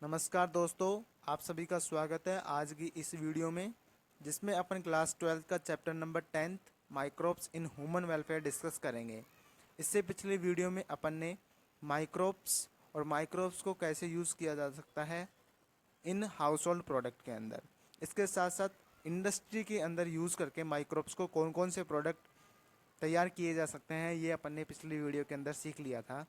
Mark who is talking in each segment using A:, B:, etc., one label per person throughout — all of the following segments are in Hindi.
A: नमस्कार दोस्तों, आप सभी का स्वागत है आज की इस वीडियो में, जिसमें अपन क्लास 12 का chapter number 10 microbes in human welfare discuss करेंगे। इससे पिछले वीडियो में अपन ने माइक्रोब्स और माइक्रोब्स को कैसे यूज़ किया जा सकता है इन हाउस होल्ड प्रोडक्ट के अंदर, इसके साथ साथ इंडस्ट्री के अंदर यूज़ करके माइक्रोब्स को कौन कौन से प्रोडक्ट तैयार किए जा सकते हैं, ये अपन ने पिछली वीडियो के अंदर सीख लिया था।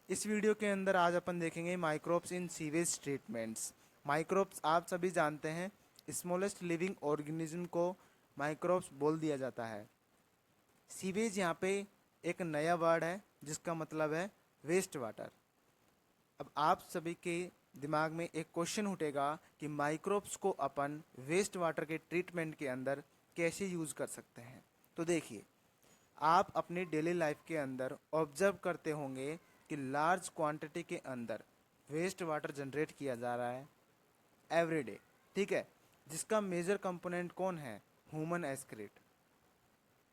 A: इस वीडियो के अंदर आज अपन देखेंगे microbes in sewage treatments. Microbes आप सभी जानते हैं, स्मॉलेस्ट लिविंग ऑर्गेनिज्म को माइक्रोब्स बोल दिया जाता है। सीवेज यहाँ पे एक नया वर्ड है जिसका मतलब है वेस्ट वाटर। अब आप सभी के दिमाग में एक क्वेश्चन उठेगा कि माइक्रोब्स को अपन वेस्ट वाटर के ट्रीटमेंट के अंदर कैसे यूज़ कर सकते हैं। तो देखिए, आप अपनी डेली लाइफ के अंदर ऑब्जर्व करते होंगे कि लार्ज क्वांटिटी के अंदर वेस्ट वाटर जनरेट किया जा रहा है एवरी डे, ठीक है, जिसका मेजर कंपोनेंट कौन है? Human excreta.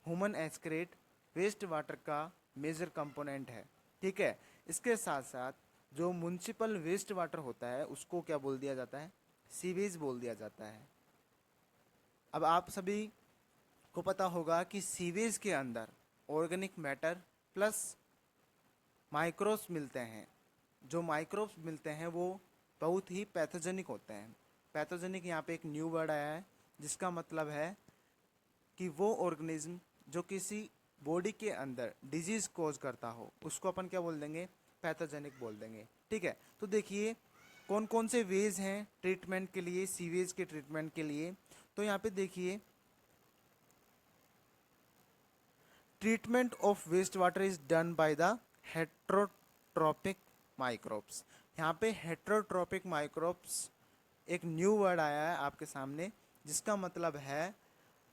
A: Human excreta waste water का मेजर कंपोनेंट है, ठीक है। इसके साथ साथ जो म्युनिसिपल वेस्ट वाटर होता है उसको क्या बोल दिया जाता है? सीवेज बोल दिया जाता है। अब आप सभी को पता होगा कि सीवेज के अंदर ऑर्गेनिक मैटर प्लस माइक्रोब्स मिलते हैं। जो माइक्रोब्स मिलते हैं वो बहुत ही पैथोजेनिक होते हैं। पैथोजेनिक यहाँ पे एक न्यू वर्ड आया है जिसका मतलब है कि वो ऑर्गेनिज्म जो किसी बॉडी के अंदर डिजीज कोज करता हो उसको अपन क्या बोल देंगे? पैथोजेनिक बोल देंगे, ठीक है। तो देखिए कौन कौन से वेज हैं ट्रीटमेंट के लिए, सीवेज के ट्रीटमेंट के लिए। तो यहाँ पे देखिए, treatment of waste water is done by the heterotrophic microbes. यहाँ पे हेट्रोट्रोपिक माइक्रोब्स एक न्यू वर्ड आया है आपके सामने जिसका मतलब है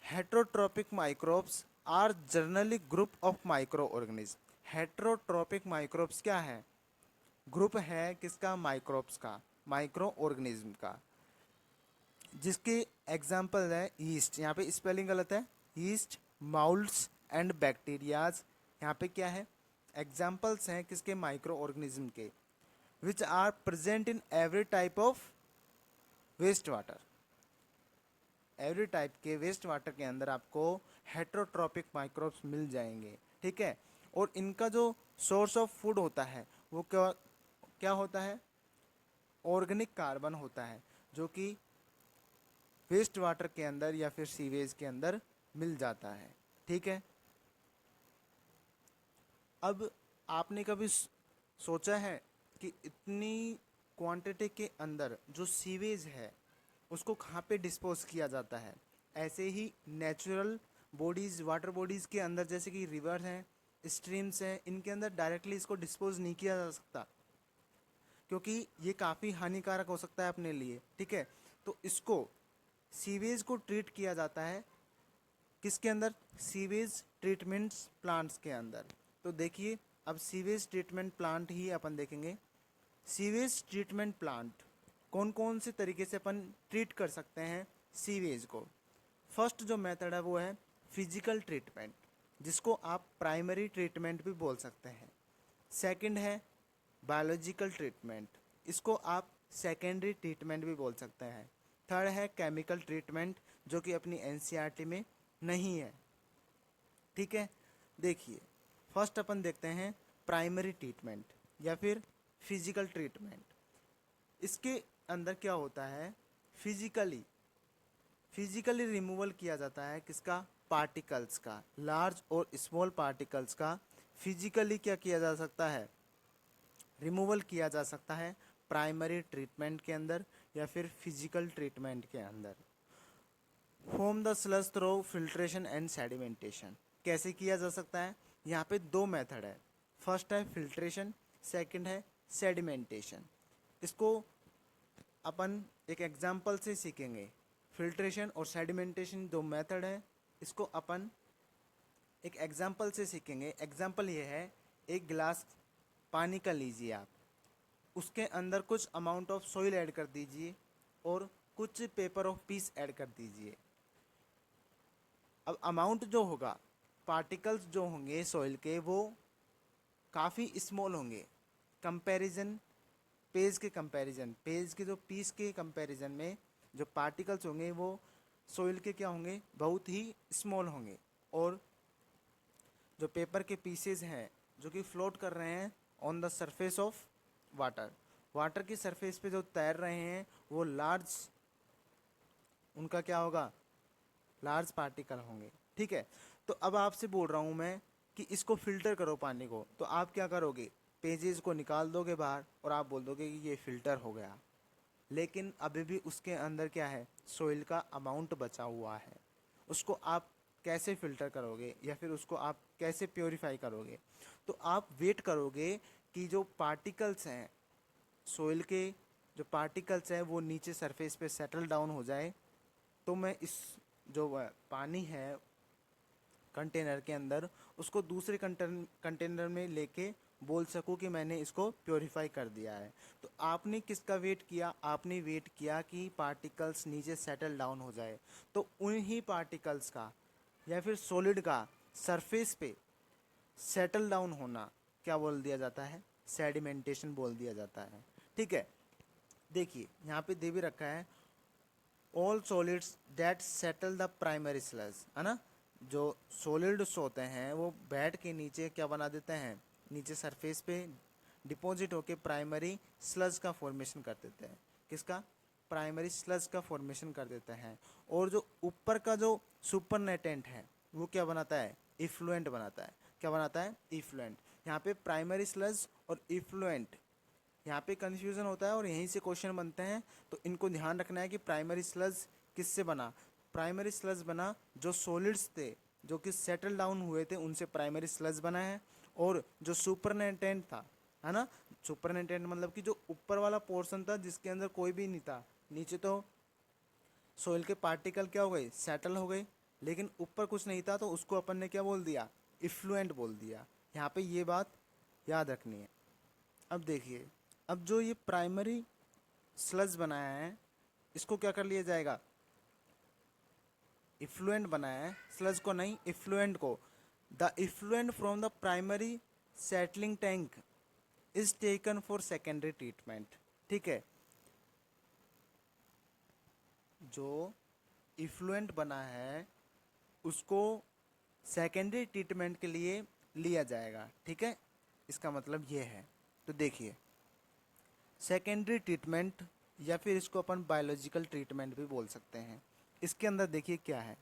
A: heterotrophic microbes are generally group of micro organism. Heterotrophic microbes क्या है? ग्रुप है किसका? माइक्रोब्स का, माइक्रो ऑर्गेनिज्म का, जिसके एग्जाम्पल है ईस्ट। यहाँ पे स्पेलिंग गलत है, ईस्ट, माउल्स एंड बैक्टीरियाज। यहाँ पे क्या है? एग्जाम्पल्स हैं किसके? माइक्रो ऑर्गेनिज्म के, which are present in every type of waste water. Every type के वेस्ट वाटर के अंदर आपको हेट्रोट्रोपिक माइक्रोब्स मिल जाएंगे, ठीक है। और इनका जो सोर्स ऑफ फूड होता है वो क्या क्या होता है? ऑर्गेनिक कार्बन होता है, जो कि वेस्ट वाटर के अंदर या फिर सीवेज के अंदर मिल जाता है, ठीक है। अब आपने कभी सोचा है कि इतनी क्वांटिटी के अंदर जो सीवेज है उसको कहाँ पे डिस्पोज किया जाता है? ऐसे ही नेचुरल बॉडीज़, वाटर बॉडीज़ के अंदर, जैसे कि रिवर हैं, स्ट्रीम्स हैं, इनके अंदर डायरेक्टली इसको डिस्पोज नहीं किया जा सकता क्योंकि ये काफ़ी हानिकारक हो सकता है अपने लिए, ठीक है। तो इसको सीवेज को ट्रीट किया जाता है किसके अंदर? सीवेज ट्रीटमेंट्स प्लांट्स के अंदर। तो देखिए, अब सीवेज ट्रीटमेंट प्लांट ही अपन देखेंगे। सीवेज ट्रीटमेंट प्लांट कौन कौन से तरीके से अपन ट्रीट कर सकते हैं सीवेज को। फर्स्ट जो मेथड है वो है फिजिकल ट्रीटमेंट, जिसको आप प्राइमरी ट्रीटमेंट भी बोल सकते हैं। सेकंड है बायोलॉजिकल ट्रीटमेंट, इसको आप सेकेंडरी ट्रीटमेंट भी बोल सकते हैं। थर्ड है केमिकल ट्रीटमेंट, जो कि अपनी एनसीईआरटी में नहीं है, ठीक है। देखिए, फर्स्ट अपन देखते हैं प्राइमरी ट्रीटमेंट या फिर फिजिकल ट्रीटमेंट। इसके अंदर क्या होता है? फिजिकली रिमूवल किया जाता है किसका? पार्टिकल्स का, लार्ज और स्मॉल पार्टिकल्स का फिजिकली क्या किया जा सकता है? रिमूवल किया जा सकता है प्राइमरी ट्रीटमेंट के अंदर या फिर फिजिकल ट्रीटमेंट के अंदर। Form the sludge through filtration and sedimentation कैसे किया जा सकता है? यहाँ पे दो मेथड है, फर्स्ट है फिल्ट्रेशन, सेकंड है सेडिमेंटेशन। इसको अपन एक एग्जांपल से सीखेंगे। फिल्ट्रेशन और सेडिमेंटेशन दो मेथड है, इसको अपन एक एग्जांपल से सीखेंगे। एग्जांपल ये है, एक गिलास पानी का लीजिए आप, उसके अंदर कुछ अमाउंट ऑफ सॉइल ऐड कर दीजिए और कुछ पेपर ऑफ पीस ऐड कर दीजिए। अब अमाउंट जो होगा, पार्टिकल्स जो होंगे सॉइल के, वो काफ़ी स्मॉल होंगे कंपैरिजन पेज के कंपैरिजन, पेज के जो पीस के कंपैरिजन में जो पार्टिकल्स होंगे वो सोइल के क्या होंगे, बहुत ही स्मॉल होंगे। और जो पेपर के पीसेज हैं जो कि फ्लोट कर रहे हैं on the surface of water, water की सरफेस पे जो तैर रहे हैं वो लार्ज, उनका क्या होगा, लार्ज पार्टिकल होंगे। ठीक है, तो अब आपसे बोल रहा हूँ मैं कि इसको फिल्टर करो पानी को, तो आप क्या करोगे, पेजेस को निकाल दोगे बाहर और आप बोल दोगे कि ये फिल्टर हो गया। लेकिन अभी भी उसके अंदर क्या है, सोइल का अमाउंट बचा हुआ है। उसको आप कैसे फिल्टर करोगे या फिर उसको आप कैसे प्योरीफाई करोगे, तो आप वेट करोगे कि जो पार्टिकल्स हैं सोइल के, जो पार्टिकल्स हैं वो नीचे सरफेस पे सेटल डाउन हो जाए, तो मैं इस जो पानी है कंटेनर के अंदर उसको दूसरे कंटेनर में लेके बोल सकूं कि मैंने इसको प्योरीफाई कर दिया है। तो आपने किसका वेट किया, आपने वेट किया कि पार्टिकल्स नीचे सेटल डाउन हो जाए। तो उन्हीं पार्टिकल्स का या फिर सॉलिड का सरफेस पे सेटल डाउन होना क्या बोल दिया जाता है, सेडिमेंटेशन बोल दिया जाता है। ठीक है, देखिए यहाँ पे दे भी रखा है all solids that settle the primary sludge, है ना। जो सॉलिड्स होते हैं वो बैठ के नीचे क्या बना देते हैं, नीचे सरफेस पे डिपॉजिट होके प्राइमरी स्लज का फॉर्मेशन कर देते हैं। किसका, प्राइमरी स्लज का फॉर्मेशन कर देते हैं। और जो ऊपर का जो सुपरनेटेंट है वो क्या बनाता है, इफ्लुएंट बनाता है। क्या बनाता है, इफ्लुएंट। यहाँ पे प्राइमरी स्लज और इफ्लुएंट, यहाँ पे कन्फ्यूज़न होता है और यहीं से क्वेश्चन बनते हैं। तो इनको ध्यान रखना है कि प्राइमरी स्लज किससे बना, प्राइमरी स्लज बना जो सॉलिड्स थे जो कि सेटल डाउन हुए थे उनसे प्राइमरी स्लज बना है। और जो सुपरनेटेंट था, है ना, सुपरनेटेंट मतलब कि जो ऊपर वाला पोर्शन था जिसके अंदर कोई भी नहीं था, नीचे तो सोइल के पार्टिकल क्या हो गए, सेटल हो गए, लेकिन ऊपर कुछ नहीं था, तो उसको अपन ने क्या बोल दिया, इफ्लुएंट बोल दिया। यहाँ पे ये बात याद रखनी है। अब देखिए, अब जो ये प्राइमरी स्लज बनाया है इसको क्या कर लिया जाएगा, इफ्लुएंट बनाया है, स्लज को नहीं, इफ्लुएंट को। The effluent from the primary settling tank is taken for secondary treatment. ठीक है, जो इफ्लुएंट बना है उसको सेकेंडरी ट्रीटमेंट के लिए लिया जाएगा। ठीक है, इसका मतलब ये है। तो देखिए, सेकेंडरी ट्रीटमेंट या फिर इसको अपन बायोलॉजिकल ट्रीटमेंट भी बोल सकते हैं। इसके अंदर देखिए क्या है,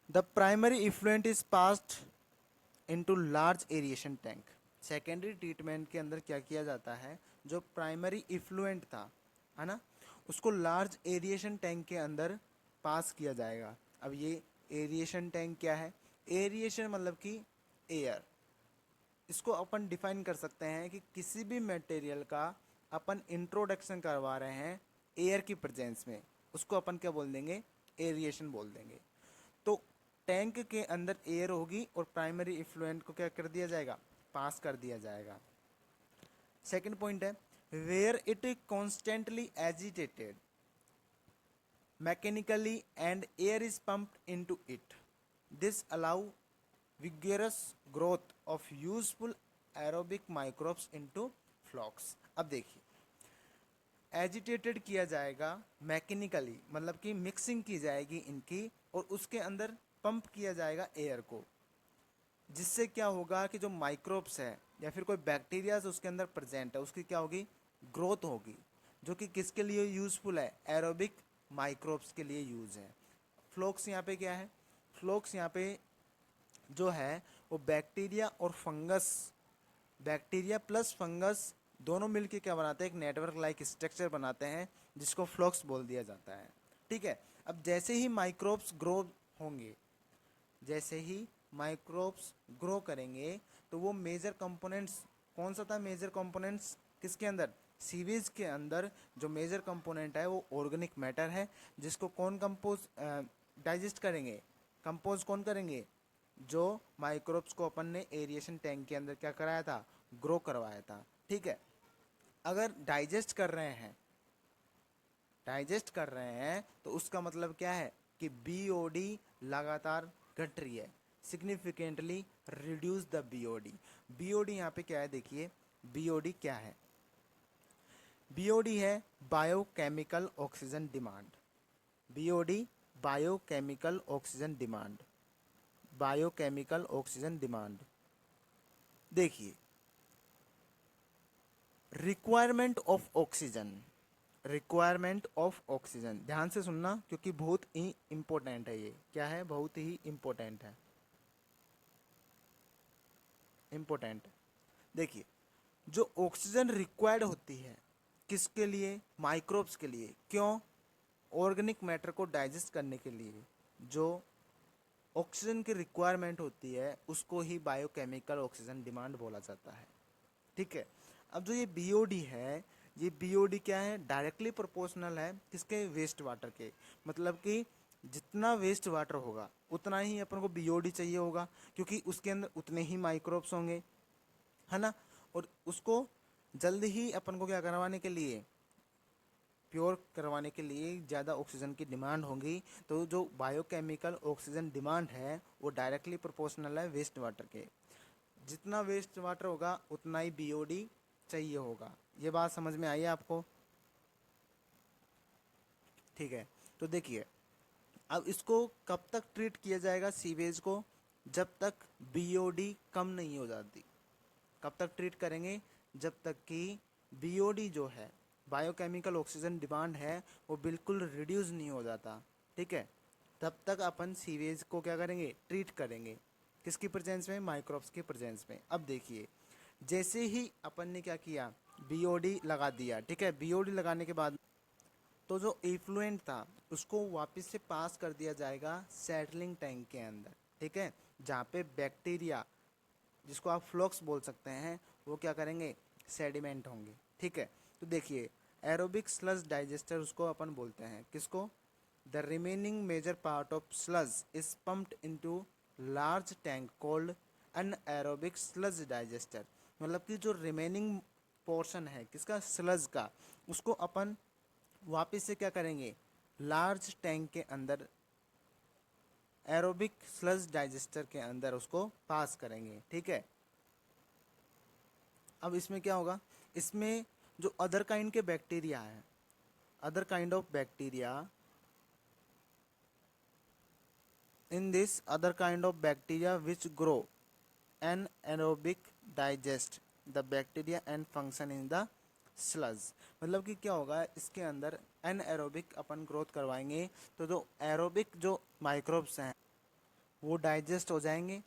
A: the primary effluent is passed into large aeration tank. Secondary treatment के अंदर क्या किया जाता है, जो प्राइमरी इफ्लुएंट था, है ना, उसको लार्ज एरिएशन टैंक के अंदर पास किया जाएगा। अब ये एरिएशन टैंक क्या है, एरिएशन मतलब कि एयर। इसको अपन डिफाइन कर सकते हैं कि किसी भी मटेरियल का अपन इंट्रोडक्शन करवा रहे हैं एयर की प्रेजेंस में, उसको अपन क्या बोल देंगे, एरिएशन बोल देंगे। तो टैंक के अंदर एयर होगी और प्राइमरी इफ्लुएंट को क्या कर दिया जाएगा, पास कर दिया जाएगा। सेकंड पॉइंट है, where it constantly agitated mechanically and air is pumped into it. This allow vigorous growth of useful aerobic microbes into flocks. अब देखिए, एजिटेटेड किया जाएगा मैकेनिकली, मतलब कि मिक्सिंग की जाएगी इनकी और उसके अंदर पंप किया जाएगा एयर को, जिससे क्या होगा कि जो माइक्रोब्स है या फिर कोई बैक्टीरियाज उसके अंदर प्रेजेंट है उसकी क्या होगी, ग्रोथ होगी, जो कि किसके लिए यूजफुल है, एरोबिक माइक्रोब्स के लिए यूज है। फ्लोक्स यहाँ पे क्या है, फ्लोक्स यहाँ पे जो है वो बैक्टीरिया और फंगस, बैक्टीरिया प्लस फंगस दोनों मिलके क्या बनाते हैं, एक नेटवर्क लाइक स्ट्रक्चर बनाते हैं जिसको फ्लोक्स बोल दिया जाता है। ठीक है, अब जैसे ही माइक्रोब्स ग्रो होंगे, जैसे ही माइक्रोब्स ग्रो करेंगे तो वो मेजर कंपोनेंट्स, कौन सा था मेजर कंपोनेंट्स किसके अंदर, सीवेज के अंदर जो मेजर कंपोनेंट है वो ऑर्गेनिक मैटर है, जिसको कौन कंपोज डाइजेस्ट करेंगे, कंपोज कौन करेंगे, जो माइक्रोब्स को अपन ने एरिएशन टैंक के अंदर क्या कराया था, ग्रो करवाया था। ठीक है, अगर डाइजेस्ट कर रहे हैं, डाइजेस्ट कर रहे हैं तो उसका मतलब क्या है कि बीओडी लगातार घट रही है, significantly reduce the BOD. BOD यहाँ पे क्या है देखिए, बीओडी क्या है? बीओडी है biochemical oxygen demand. BOD biochemical oxygen demand, biochemical oxygen demand. देखिए, requirement of oxygen, requirement of oxygen, ध्यान से सुनना क्योंकि बहुत ही इंपॉर्टेंट है। ये क्या है? बहुत ही इंपॉर्टेंट है, इंपॉर्टेंट। देखिए, जो ऑक्सीजन रिक्वायर्ड होती है किसके लिए? माइक्रोब्स के लिए। क्यों? ऑर्गेनिक मैटर को डाइजेस्ट करने के लिए जो ऑक्सीजन की रिक्वायरमेंट होती है उसको ही बायोकेमिकल ऑक्सीजन डिमांड बोला जाता है। ठीक है। अब जो ये बीओडी है, ये बीओडी क्या है? डायरेक्टली प्रोपोर्शनल है किसके? वेस्ट वाटर के। मतलब कि जितना वेस्ट वाटर होगा उतना ही अपन को बीओडी चाहिए होगा, क्योंकि उसके अंदर उतने ही माइक्रोब्स होंगे, है ना। और उसको जल्द ही अपन को क्या करवाने के लिए, प्योर करवाने के लिए ज़्यादा ऑक्सीजन की डिमांड होगी। तो जो बायोकेमिकल ऑक्सीजन डिमांड है वो डायरेक्टली प्रोपोर्शनल है वेस्ट वाटर के। जितना वेस्ट वाटर होगा उतना ही बीओडी चाहिए होगा। ये बात समझ में आई है आपको? ठीक है। तो देखिए, अब इसको कब तक ट्रीट किया जाएगा सीवेज को? जब तक बीओडी कम नहीं हो जाती। कब तक ट्रीट करेंगे? जब तक कि बीओडी जो है, बायोकेमिकल ऑक्सीजन डिमांड है, वो बिल्कुल रिड्यूस नहीं हो जाता। ठीक है। तब तक अपन सीवेज को क्या करेंगे? ट्रीट करेंगे। किसकी प्रेजेंस में? माइक्रोब्स की प्रेजेंस में। अब देखिए, जैसे ही अपन ने क्या किया, बीओडी लगा दिया। ठीक है। बीओडी लगाने के बाद तो जो इफ्लुएंट था उसको वापस से पास कर दिया जाएगा सेटलिंग टैंक के अंदर। ठीक है। जहाँ पे बैक्टीरिया, जिसको आप फ्लोक्स बोल सकते हैं, वो क्या करेंगे? सेडिमेंट होंगे। ठीक है। तो देखिए, एरोबिक स्लज डाइजेस्टर उसको अपन बोलते हैं। किसको? The remaining major part of sludge is pumped into large tank called anaerobic sludge digester. मतलब कि जो रिमेनिंग पोर्शन है किसका? स्लज का, उसको अपन वापस से क्या करेंगे? लार्ज टैंक के अंदर, एरोबिक स्लज डाइजेस्टर के अंदर उसको पास करेंगे। ठीक है। अब इसमें क्या होगा? इसमें जो अदर काइंड के बैक्टीरिया है, other kind of bacteria, in this other kind of bacteria which grow anaerobic digest the bacteria and function in the sludge. मतलब कि क्या होगा? इसके अंदर एन एरोबिक अपन ग्रोथ करवाएंगे तो जो एरोबिक जो माइक्रोब्स हैं वो डाइजेस्ट हो जाएंगे।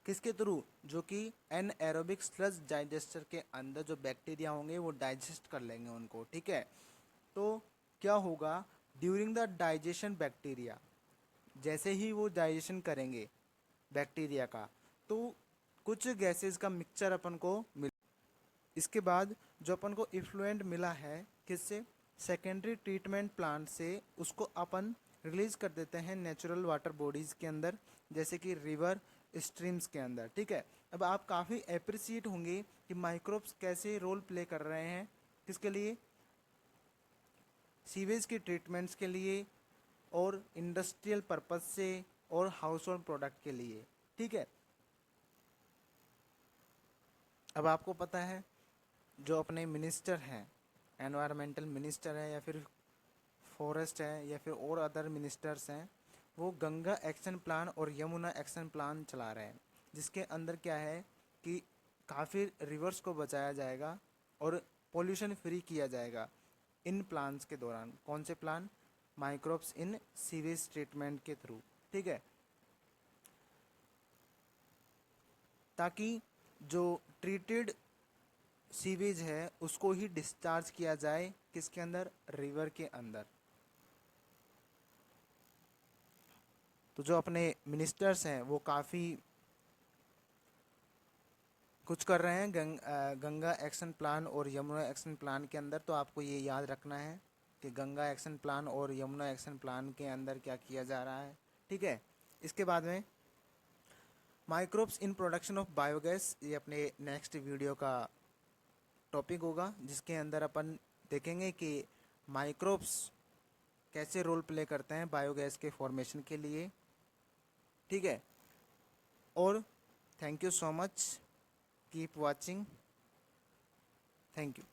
A: किसके थ्रू? जो कि एन एरोबिक स्लज डाइजेस्टर के अंदर जो बैक्टीरिया होंगे वो डाइजेस्ट कर लेंगे उनको। ठीक है। तो क्या होगा? ड्यूरिंग द डाइजेशन बैक्टीरिया, जैसे ही वो डाइजेशन करेंगे बैक्टीरिया का, तो कुछ गैसेस का मिक्सचर अपन को मिल। इसके बाद जो अपन को इफ्लुएंट मिला है किससे? सेकेंडरी ट्रीटमेंट प्लांट से, उसको अपन रिलीज कर देते हैं नेचुरल वाटर बॉडीज़ के अंदर, जैसे कि रिवर, स्ट्रीम्स के अंदर। ठीक है। अब आप काफ़ी अप्रिसिएट होंगे कि माइक्रोब्स कैसे रोल प्ले कर रहे हैं किसके लिए? सीवेज की ट्रीटमेंट्स के लिए और इंडस्ट्रियल पर्पज से और हाउस होल्ड प्रोडक्ट के लिए। ठीक है। अब आपको पता है जो अपने मिनिस्टर हैं, एनवायरमेंटल मिनिस्टर है या फिर फॉरेस्ट है या फिर और अदर मिनिस्टर्स हैं, वो गंगा एक्शन प्लान और यमुना एक्शन प्लान चला रहे हैं, जिसके अंदर क्या है कि काफ़ी रिवर्स को बचाया जाएगा और पोल्यूशन फ्री किया जाएगा इन प्लान्स के दौरान। कौन से plan? Microbes in sewage treatment के थ्रू। ठीक है। ताकि जो ट्रीटेड सीवेज है उसको ही डिस्चार्ज किया जाए किसके अंदर? रिवर के अंदर। तो जो अपने मिनिस्टर्स हैं वो काफ़ी कुछ कर रहे हैं गंगा एक्शन प्लान और यमुना एक्शन प्लान के अंदर। तो आपको ये याद रखना है कि गंगा एक्शन प्लान और यमुना एक्शन प्लान के अंदर क्या किया जा रहा है। ठीक है। इसके बाद में microbes in production of biogas, ये अपने नेक्स्ट वीडियो का टॉपिक होगा, जिसके अंदर अपन देखेंगे कि माइक्रोब्स कैसे रोल प्ले करते हैं बायोगैस के फॉर्मेशन के लिए। ठीक है। और thank you so much, keep watching. Thank you.